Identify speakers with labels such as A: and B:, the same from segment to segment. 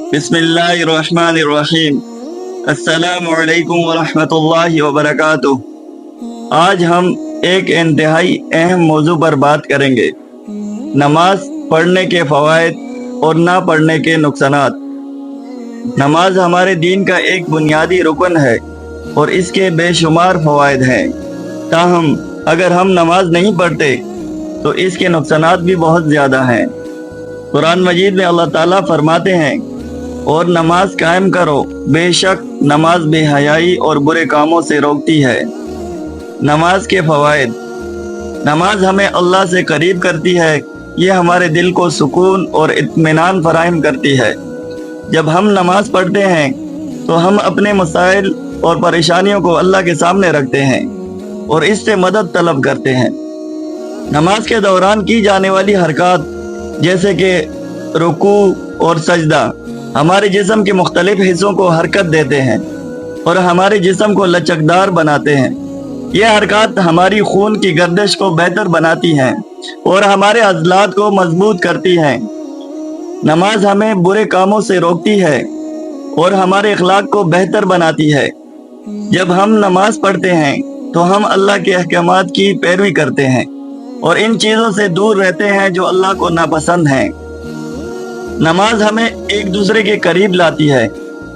A: बिस्मिल्लाहिर्रहमानिर्रहीम। अस्सलामु अलैकुम वरहमतुल्लाहि वबरकातुह। आज हम एक इंतहाई अहम मौजू पर बात करेंगे, नमाज पढ़ने के फ़वाइद और ना पढ़ने के नुकसानात। नमाज हमारे दीन का एक बुनियादी रुकन है और इसके बेशुमार फ़वाइद हैं। ताहम अगर हम नमाज नहीं पढ़ते तो इसके नुकसानात भी बहुत ज़्यादा हैं। कुरान मजीद में अल्लाह ताला फरमाते हैं, और नमाज कायम करो, बेशक नमाज बेहयाई और बुरे कामों से रोकती है। नमाज के फ़वाइद। नमाज हमें अल्लाह से करीब करती है। ये हमारे दिल को सुकून और इत्मीनान फराहम करती है। जब हम नमाज पढ़ते हैं तो हम अपने मसाइल और परेशानियों को अल्लाह के सामने रखते हैं और इससे मदद तलब करते हैं। नमाज के दौरान की जाने वाली हरकत जैसे कि रुकू और सजदा हमारे जिस्म के मुख्तलिफ हिस्सों को हरकत देते हैं और हमारे जिस्म को लचकदार बनाते हैं। ये हरकत हमारी खून की गर्दिश को बेहतर बनाती हैं और हमारे अज़लात को मजबूत करती हैं। नमाज हमें बुरे कामों से रोकती है और हमारे अखलाक को बेहतर बनाती है। जब हम नमाज पढ़ते हैं तो हम अल्लाह के अहकामात की पैरवी करते हैं और इन चीज़ों से दूर रहते हैं जो अल्लाह को नापसंद हैं। नमाज हमें एक दूसरे के करीब लाती है।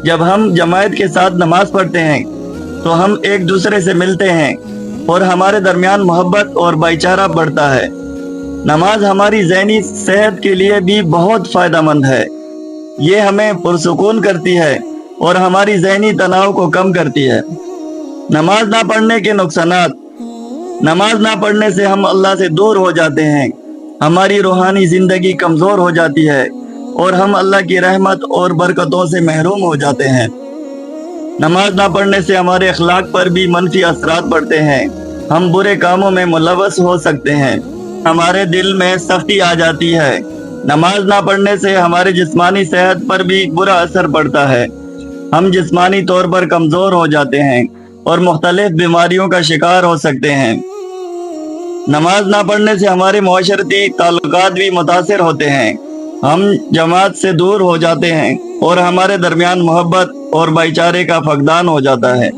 A: जब हम जमात के साथ नमाज पढ़ते हैं तो हम एक दूसरे से मिलते हैं और हमारे दरमियान मोहब्बत और भाईचारा बढ़ता है। नमाज हमारी ज़हनी सेहत के लिए भी बहुत फ़ायदेमंद है। ये हमें पुरसुकून करती है और हमारी ज़हनी तनाव को कम करती है। नमाज ना पढ़ने के नुकसानात। नमाज ना पढ़ने से हम अल्लाह से दूर हो जाते हैं, हमारी रूहानी ज़िंदगी कमज़ोर हो जाती है और हम अल्लाह की रहमत और बरकतों से महरूम हो जाते हैं। नमाज ना पढ़ने से हमारे अखलाक पर भी मनफी असरात पड़ते हैं। हम बुरे कामों में मुलव्वस हो सकते हैं, हमारे दिल में सख्ती आ जाती है। नमाज ना पढ़ने से हमारे जिस्मानी सेहत पर भी बुरा असर पड़ता है। हम जिस्मानी तौर पर कमज़ोर हो जाते हैं और मुख्तलिफ बीमारियों का शिकार हो सकते हैं। नमाज ना पढ़ने से हमारे मुआशरती ताल्लुकात भी मुतासिर होते हैं। हम जमात से दूर हो जाते हैं और हमारे दरमियान मोहब्बत और भाईचारे का फकदान हो जाता है।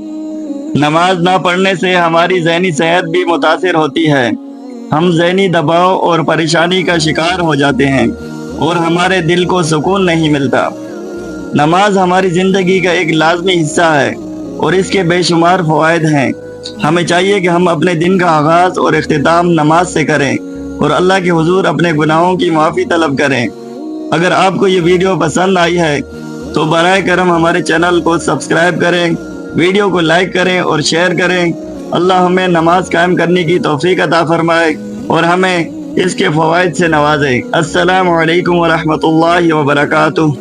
A: नमाज ना पढ़ने से हमारी ज़हनी सेहत भी मुतासिर होती है। हम ज़हनी दबाव और परेशानी का शिकार हो जाते हैं और हमारे दिल को सुकून नहीं मिलता। नमाज हमारी ज़िंदगी का एक लाजमी हिस्सा है और इसके बेशुमार फ़वाइद हैं। हमें चाहिए कि हम अपने दिन का आगाज़ और इख्तिताम नमाज से करें और अल्लाह के हुजूर अपने गुनाहों की माफ़ी तलब करें। अगर आपको ये वीडियो पसंद आई है तो बराए करम हमारे चैनल को सब्सक्राइब करें, वीडियो को लाइक करें और शेयर करें। अल्लाह हमें नमाज कायम करने की तौफीक अता फरमाए और हमें इसके फ़वाइद से नवाजे। अस्सलामु अलैकुम वरहमतुल्लाहि वबरकातुह।